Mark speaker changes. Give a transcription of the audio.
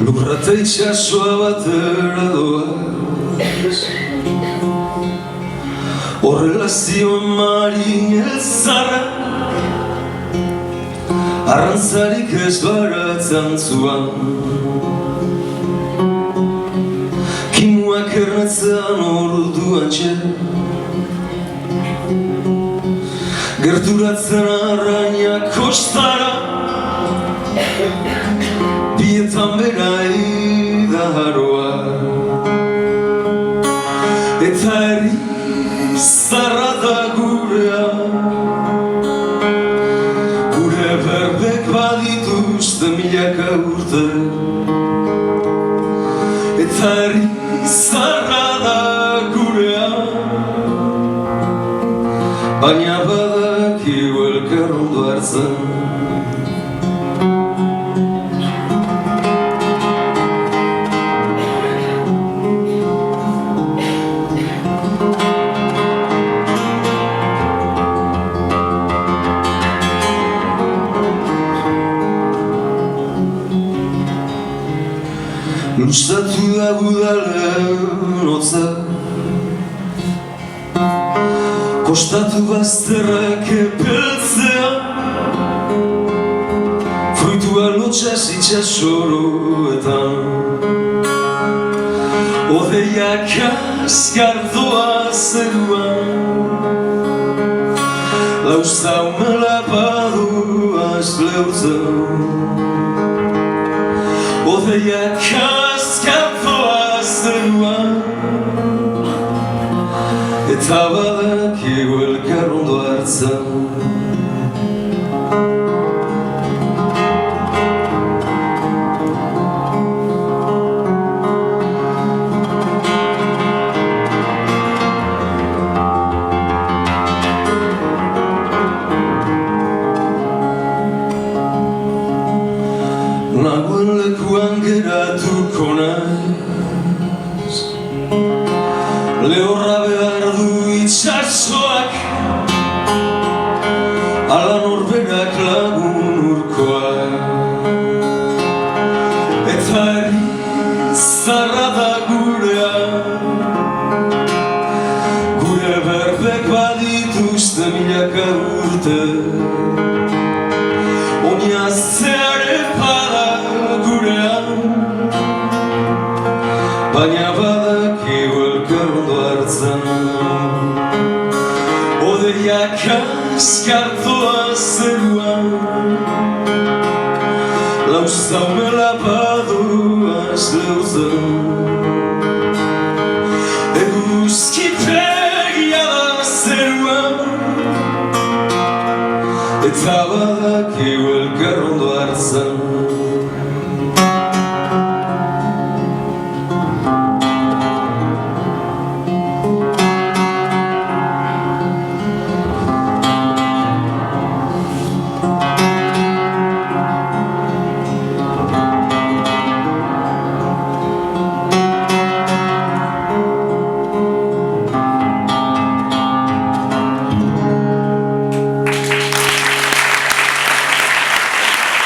Speaker 1: Lurrata itxasoa batera doa Horrela zioen marin elzarra Arrantzarik ez baratzen zuan Kimuak ernetzean orduan txe Gerturatzen arrainak kostara Bietan berai da haroa Eta herri zarra da gurea Gure berbek badituzte milaka urte Eta herri zarra da gurea Baina badakigu elkar ondo hartzen Luzatu da budalen hotza Kostatu bazterrak epeltzea Fruitua lotxaz itxasoroetan Odeiak azkardoa zeruan Lauztaumela badu azleutzen Odeiak azkardoa zeruan Eta badakigu elkar ondo hartzen Nagoen lekuan geratuko naiz Lehorra behar du itxasoak Ala norberak lagun urkoak Eta herri zarra da gurea Gure berbek badituzte milaka urte Oinazteare pada gurea Baina badakigu elkar ondo hartzen Odeiak azkardoa zeruan Lauztaumela badu azleutzen Eguzkipegia da zeruan Eta badakigu elkar ondo hartzen